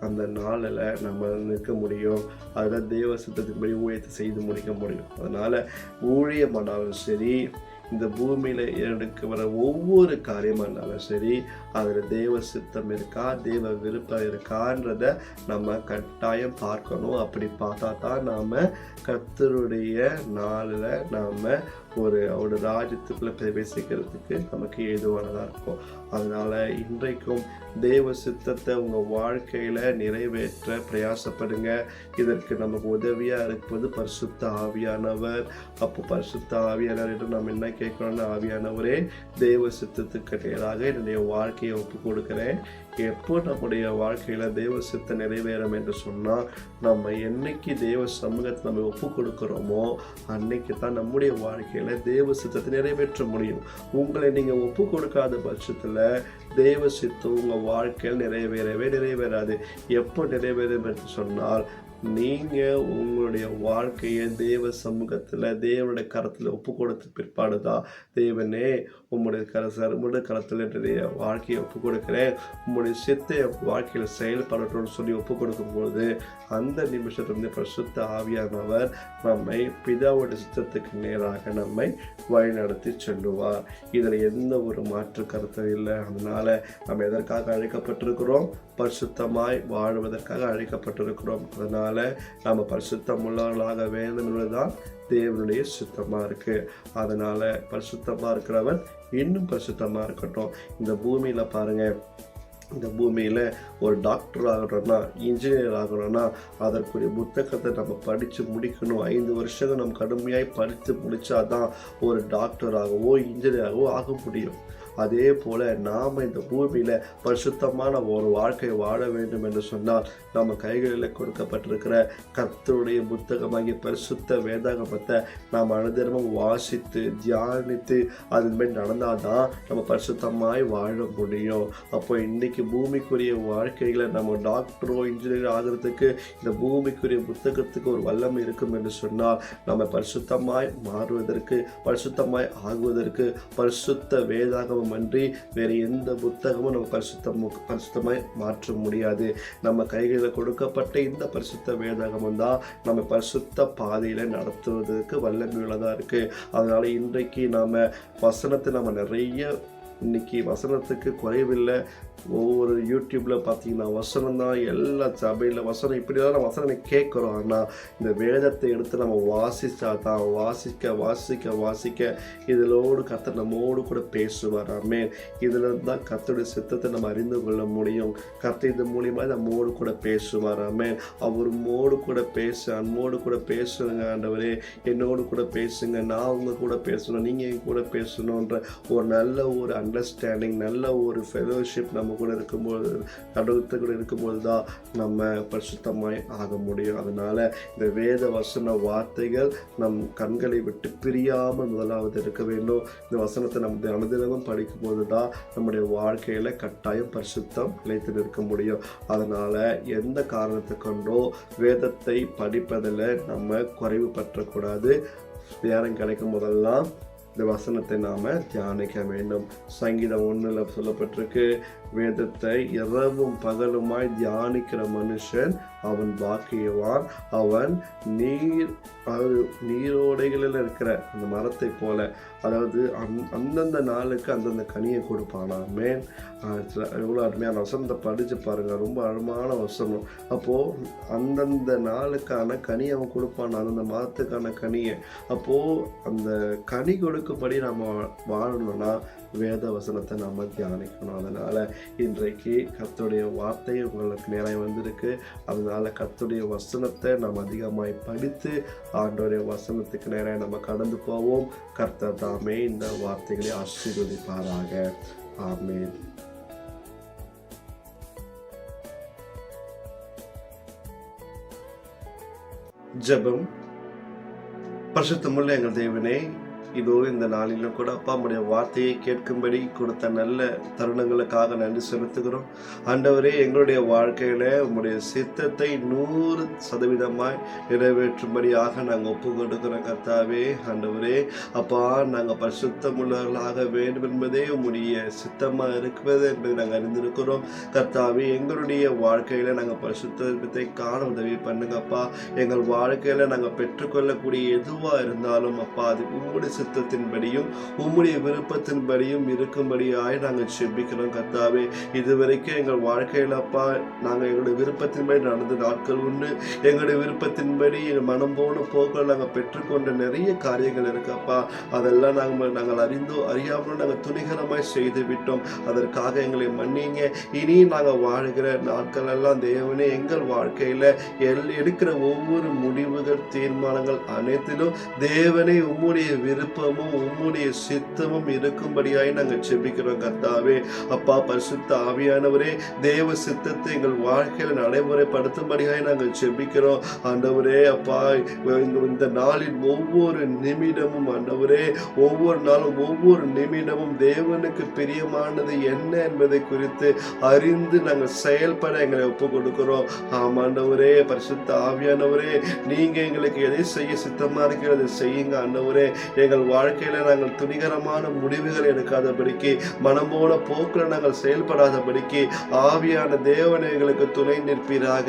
அந்த நாளில் நம்ம நிற்க முடியும். அதில் தேவ சித்தத்தின்படி ஊழியத்தை செய்து முடிக்க முடியும். அதனால் ஊழியமானாலும் சரி, இந்த பூமியில் எடுக்க வர ஒவ்வொரு காரியமாக இருந்தாலும் சரி, அதில் தேவ சித்தம் இருக்கா, தேவ விருப்பம் இருக்கான்றத நம்ம கட்டாயம் பார்க்கணும். அப்படி பார்த்தா தான் நாம் கர்த்தருடைய நாளில் நாம் அவரோட ராஜ்யத்துக்குள்ளே பிரவேசிக்கிறதுக்கு நமக்கு ஏதுவானதாக இருக்கும். அதனால் இன்றைக்கும் தேவ சித்தத்தை உங்கள் வாழ்க்கையில் நிறைவேற்ற பிரயாசப்படுங்க. இதற்கு நமக்கு உதவியாக இருப்பது பரிசுத்த ஆவியானவர். அப்போ பரிசுத்த ஆவியானவர் என்று நம்ம என்ன கேட்கணும்னா, ஆவியானவரே, தேவ சித்தத்துக்கு நேராக என்னுடைய வாழ்க்கையை ஒப்பு கொடுக்குறேன். எப்போ நம்முடைய வாழ்க்கையில் தேவ சித்தம் நிறைவேறும் என்று சொன்னால், நம்ம என்னைக்கு தேவ சமூகத்தை நம்ம ஒப்பு கொடுக்குறோமோ அன்னைக்கு தான் நம்முடைய வாழ்க்கையில் தேவ சித்தத்தை நிறைவேற்ற முடியும். உங்களை நீங்கள் ஒப்பு கொடுக்காத பட்சத்தில் தேவ சித்தம் உங்கள் வாழ்க்கையில் நிறைவேறாது. எப்போ நிறைவேறும் என்று சொன்னால், நீங்கள் உங்களுடைய வாழ்க்கையை தேவ சமூகத்தில் தேவனுடைய கரத்தில் ஒப்பு கொடுத்த பிற்பாடு தான், தேவனே உம்முடைய கரத்தில் என்னுடைய வாழ்க்கையை ஒப்பு கொடுக்கிறேன், உம்முடைய சித்தை வாழ்க்கையில் செயல்படட்டும்னு சொல்லி ஒப்பு கொடுக்கும்போது அந்த நிமிஷத்திலிருந்து பரிசுத்த ஆவியானவர் நம்மை பிதாவுடைய சித்தத்துக்கு நேராக நம்மை வழிநடத்தி செல்லுவார். இதில் எந்த ஒரு மாற்று கருத்தும் இல்லை. அதனால் நம்ம எதற்காக அழைக்கப்பட்டிருக்கிறோம்? பரிசுத்தமாய் வாழ்வதற்காக அழைக்கப்பட்டிருக்கிறோம். அதனால் நம்ம பரிசுத்தம் உள்ளவர்களாக வேண்டும் என்பதுதான் தேவனுடைய சுத்தமாக இருக்குது. அதனால் பரிசுத்தமாக இருக்கிறவன் இன்னும் பரிசுத்தமாக இருக்கட்டும். இந்த பூமியில் பாருங்கள், இந்த பூமியில் ஒரு டாக்டர் ஆகணும்னா, இன்ஜினியர் ஆகணும்னா அதற்குரிய புத்தகத்தை நம்ம படித்து முடிக்கணும். 5 வருஷங்கள் நம்ம கடுமையாக படித்து முடித்தாதான் ஒரு டாக்டராகவோ இன்ஜினியராகவோ ஆக முடியும். அதே போல் நாம் இந்த பூமியில் பரிசுத்தமான ஒரு வாழ்க்கையை வாழ வேண்டும் என்று சொன்னால், நம்ம கைகளில் கொடுக்கப்பட்டிருக்கிற கர்த்தருடைய புத்தகமாகிய பரிசுத்த வேதாகமத்தை நாம் அனுதினமும் வாசித்து தியானித்து அதன்படி நடந்தால் தான் நம்ம பரிசுத்தமாய் வாழ முடியும். அப்போ இன்றைக்கி பூமிக்குரிய வாழ்க்கைகளை நம்ம டாக்டரோ இன்ஜினியர் ஆகிறதுக்கு இந்த பூமிக்குரிய புத்தகத்துக்கு ஒரு வல்லமை இருக்கும் என்று சொன்னால், நம்ம பரிசுத்தமாய் மாறுவதற்கு, பரிசுத்தமாய் ஆகுவதற்கு பரிசுத்த வேதாகமம் அன்றி வேறு எந்த புத்தகமும் நம்ம பரிசுத்தமாய் மாற்ற முடியாது. நம்ம கைகளில் கொடுக்கப்பட்ட இந்த பரிசுத்த வேதாகமம் தான் நம்ம பரிசுத்த பாதையில் நடத்துவதற்கு வல்லமை உள்ளதாக இருக்குது. அதனால் இன்றைக்கு நாம் வசனத்தை நம்ம நிறைய, இன்னைக்கு வசனத்துக்கு குறைவில்லை. ஒவ்வொரு யூடியூப்பில் பார்த்தீங்கன்னா வசனம் தான், எல்லா சபையில் வசனம், இப்படி தான் நம்ம வசனம் கேட்குறோம். ஆனால் இந்த வேதத்தை எடுத்து நம்ம வாசித்தா தான் வாசிக்க இதிலோடு கர்த்தர் நம்மோடு கூட பேசுவார். ஆமென். இதில் தான் கர்த்தருடைய சித்தத்தை நம்ம அறிந்து கொள்ள முடியும். கர்த்தர் இது மூலியமாக நம்மோடு கூட பேசுவார். ஆமென். அவர் மோடு கூட அன்போடு கூட பேசுங்க. ஆண்டவரே, என்னோடு கூட பேசுங்க, நான் உங்க கூட பேசணும், நீங்கள் என் கூட பேசணுன்ற ஒரு நல்ல ஒரு அண்டர்ஸ்டாண்டிங், நல்ல ஒரு ஃபெலோஷிப் நம்ம கூட இருக்கும்போது, கடவுளத்து கூட இருக்கும்போது தான் நம்ம பரிசுத்தமாய் ஆக முடியும். அதனால் இந்த வேத வசன வார்த்தைகள் நம் கண்களை விட்டு பிரியாமல் முதலாவது இருக்க வேண்டும். இந்த வசனத்தை நம்ம அனுதினமும் படிக்கும்போது தான் நம்முடைய வாழ்க்கையில் கட்டாயம் பரிசுத்தம் நிலைத்து நிற்க முடியும். அதனால் எந்த காரணத்தை கொண்டோ வேதத்தை படிப்பதில் நம்ம குறைவு பற்றக்கூடாது. நேரம் கிடைக்கும் போதெல்லாம் இந்த வசனத்தை நாம் தியானிக்க வேண்டும். சங்கீதம் 1 சொல்லப்பட்டிருக்கு, வேதத்தை இரவும் பகலுமாய் தியானிக்கிற மனுஷன் அவன் பாக்கியவான், அவன் நீரோடைகளில் இருக்கிற அந்த மரத்தை போல, அதாவது அந்தந்த நாளுக்கு அந்தந்த கனியை கொடுப்பானா. மேன் எவ்வளோ அருமையான வசனத்தை படித்து பாருங்கள், ரொம்ப அருமையான வசனம். அப்போது அந்தந்த நாளுக்கான கனி அவன் கொடுப்பான், அந்தந்த மரத்துக்கான கனியை. அப்போது அந்த கனி கொடுக்கும்படி நம்ம வாழணும்னா வேத வசனத்தை நம்ம தியானிக்கணும். அதனால் இன்றைக்கு கர்த்தருடைய வார்த்தை உங்களுக்கு நேரம் வந்திருக்கு. அதனால் கர்த்தருடைய வசனத்தை நாம் அதிகமாய் படித்து ஆண்டவருடைய வசனத்துக்கு நேரம் நம்ம கடந்து போவோம். கர்த்தர் தாமே இந்த வார்த்தைகளை ஆசீர்வதிப்பாராக. ஆமென். ஜெபம். பரிசுத்தமுள்ள எங்கள் தேவனே, இதோ இந்த நாளிலும் கூட அப்பா உம்முடைய வார்த்தையை கேட்கும்படி கொடுத்த நல்ல தருணங்களுக்காக நன்றி செலுத்துகிறோம். ஆண்டவரே, எங்களுடைய வாழ்க்கையில உம்முடைய சித்தத்தை 100% நிறைவேற்றும்படியாக நாங்கள் ஒப்பு கொடுக்கிறோம் கர்த்தாவே. ஆண்டவரே அப்பா, நாங்கள் பரிசுத்தமுள்ளவர்களாக வேண்டும் என்பதே உம்முடைய சித்தமாக இருக்கிறது என்பதை நாங்கள் அறிந்திருக்கிறோம் கர்த்தாவே. எங்களுடைய வாழ்க்கையில நாங்கள் பரிசுத்தத்தை காண உதவி பண்ணுங்கப்பா. எங்கள் வாழ்க்கையில நாங்கள் பெற்றுக்கொள்ளக்கூடிய எதுவாக இருந்தாலும் அப்பா, அது உம்முடைய சித்தத்தின்படியும் உம்முடைய விருப்பத்தின்படியும் இருக்கும்படியாய் நாங்கள் செபிக்கிறோம் கர்த்தாவே. இதுவரைக்கும் எங்கள் வாழ்க்கையில் அப்பா, நாங்கள் எங்களுடைய விருப்பத்தின்படி நடந்த நாட்கள் உண்டு. எங்களுடைய விருப்பத்தின்படி எங்கள் மனம் போன போக்கள் நாங்கள் பெற்றுக்கொண்ட நிறைய காரியங்கள் இருக்கப்பா. அதெல்லாம் நாங்கள் அறிந்தோ அறியாமலும் நாங்கள் துணிகரமாய் செய்து விட்டோம். அதற்காக எங்களை மன்னிங்க. இனி நாங்கள் வாழ்கிற நாட்கள் எல்லாம் தேவனே, எங்கள் வாழ்க்கையில் எடுக்கிற ஒவ்வொரு முடிவுகள் தீர்மானங்கள் அனைத்திலும் தேவனே உம்முடைய விருப்பமும் உம்முடைய சித்தமும் இருக்கும்படியாய் நாங்கள் செபிக்கிறோம் கர்த்தாவே. அப்பா, பரிசுத்த ஆவியானவரே, தேவ சித்தத்தை எங்கள் வாழ்க்கையில் நடைமுறைப்படுத்தும்படியாய் நாங்கள் செபிக்கிறோம் ஆண்டவரே. அப்பா, இந்த நாளின் ஒவ்வொரு நிமிடமும் ஆண்டவரே, ஒவ்வொரு நாளும் ஒவ்வொரு நிமிடமும் தேவனுக்கு பிரியமானது என்ன என்பதை குறித்து அறிந்து நாங்கள் செயல்பட எங்களை ஒப்பு கொடுக்கிறோம். ஆமாண்டவரே, பரிசுத்த ஆவியானவரே, நீங்க எங்களுக்கு எதை செய்ய சித்தமா இருக்கிறது செய்யுங்க ஆண்டவரே. எங்கள் வாழ்க்கையில நாங்கள் துணிகரமான முடிவுகள் எடுக்காதபடிக்கு, மனம் போன போக்கில் நாங்கள் செயல்படாதபடிக்கு ஆவியான தேவனை எங்களுக்கு துணை நிற்பீராக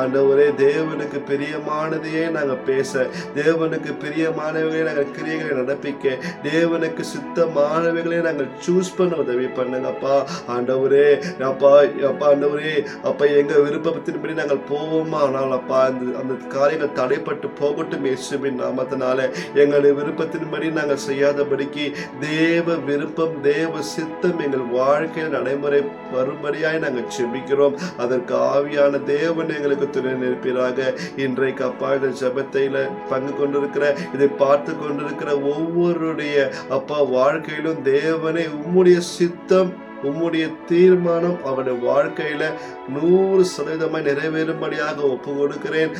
ஆண்டவரே. தேவனுக்கு பிரியமானதையே நாங்கள் பேச, தேவனுக்கு பிரியமானவைகளை நாங்கள் கிரியைகளை நடப்பிக்க, தேவனுக்கு சித்தமானவைகளை நாங்கள் சூஸ் பண்ண உதவி பண்ணுங்கப்பா ஆண்டவரே. அப்பா அப்பா ஆண்டவரே, அப்பா எங்க விருப்பத்தின்படி நாங்கள் போவோமா, ஆனால் அப்பா அந்த காரியங்கள் தடைப்பட்டு போகட்டும் இயேசுவின் நாமத்தினால. எங்களுடைய விருப்பத்தின்படி நாங்கள் செய்யாதபடிக்கு தேவ விருப்பம் தேவ சித்தம் எங்கள் வாழ்க்கையில் நடைமுறை வரும்படியாய் நாங்கள் செபிக்கிறோம். அதற்கு ஆவியான தேவன் எங்களுக்கு துணை நிற்பீராக. இன்றைக்கு அப்பா, இந்த ஜெபத்தையில பங்கு கொண்டிருக்கிற, இதை பார்த்து கொண்டிருக்கிற ஒவ்வொருடைய அப்பா வாழ்க்கையிலும் தேவனே உம்முடைய சித்தம் உம்முடைய தீர்மானம் அவருடைய வாழ்க்கையில 100% நிறைவேறும்படியாக ஒப்பு கொடுக்கிறேன்.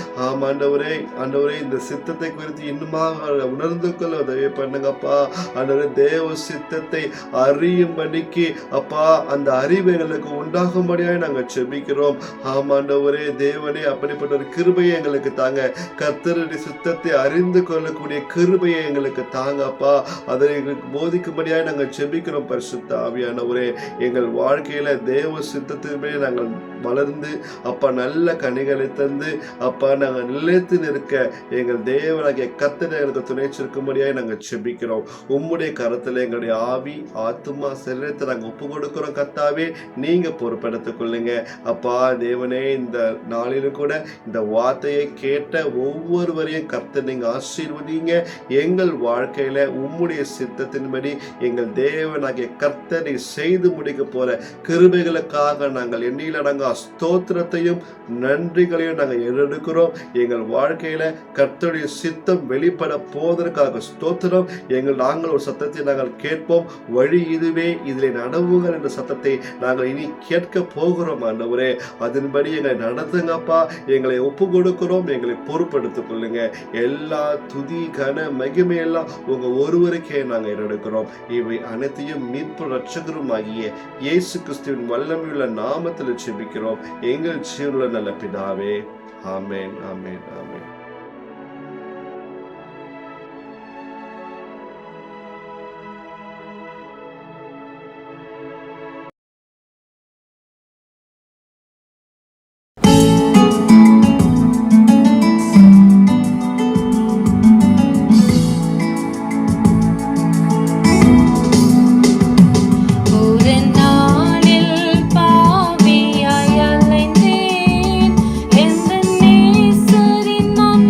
ஆண்டவரே, ஆண்டவரே, இந்த சித்தத்தை குறித்து இன்னுமாக உணர்ந்து கொள்ள உதவி பண்ணுங்கப்பா ஆண்டவரே. தேவ சித்தத்தை அறியும்படிக்கு அப்பா, அந்த அறிவு எங்களுக்கு உண்டாகும்படியாக நாங்கள் செபிக்கிறோம். ஆமாண்டவரே, தேவனே, அப்படிப்பட்ட ஒரு கிருபையை எங்களுக்கு தாங்க. கர்த்தருடைய சித்தத்தை அறிந்து கொள்ளக்கூடிய கிருபையை எங்களுக்கு தாங்க அப்பா. அதை எங்களுக்கு போதிக்கும்படியாக நாங்கள் செபிக்கிறோம். பரிசுத்த ஆவியானவரே, எங்கள் வாழ்க்கையில தேவ சித்தத்தின்படி நாங்கள் வளர்ந்து அப்பா நல்ல கனிகளை தந்து அப்பா நாங்கள் நிலைத்து நிற்க எங்கள் தேவனாகிய கர்த்தர் எங்களுக்கு துணைச்சிருக்கும்படியாக நாங்கள் செபிக்கிறோம். உம்முடைய கருத்துல எங்களுடைய ஆவி ஆத்துமா சரீரத்தை நாங்கள் ஒப்பு கொடுக்கிறோம் கர்த்தாவே. நீங்க பொறுப்பெடுத்துக் கொள்ளுங்க அப்பா. தேவனே, இந்த நாளிலும் கூட இந்த வார்த்தையை கேட்ட ஒவ்வொருவரையும் கர்த்தர் நீங்க ஆசீர்வதிங்க. எங்கள் வாழ்க்கையில உம்முடைய சித்தத்தின்படி எங்கள் தேவனாகிய கர்த்தரை செய்து முடிக்க போற கிருபைகளுக்காக நாங்கள் எண்ணில் அடங்கா ஸ்தோத்திரத்தையும் நன்றிகளையும் நாங்கள் எடுக்கிறோம். எங்கள் வாழ்க்கையில கர்த்தருடைய சித்தம் வெளிப்பட போவதற்காக ஸ்தோத்திரம். நாங்கள் ஒரு சத்தத்தை நாங்கள் கேட்போம், வழி இதுவே, இதில் நடவுங்கள் என்ற சத்தத்தை நாங்கள் இனி கேட்க போகிறோம் ஆண்டவரே. அதன்படி எங்களை நடத்துங்கப்பா. எங்களை ஒப்பு கொடுக்கிறோம், எங்களை பொறுப்பெடுத்துக் கொள்ளுங்க. எல்லா துதி கன மகிமையெல்லாம் உங்க ஒருவருக்கே நாங்கள் எடுக்கிறோம். இவை அனைத்தையும் மீட்பு ரட்சகரும் ஆகிய இயேசு கிறிஸ்துவின் வல்லமையுள்ள நாமத்தில் செபிக்கிறோம் எங்கள் ஜீவனுள்ள நல்ல பிதாவே. ஆமென், ஆமென், ஆமென். எந்த நேசரின் நான்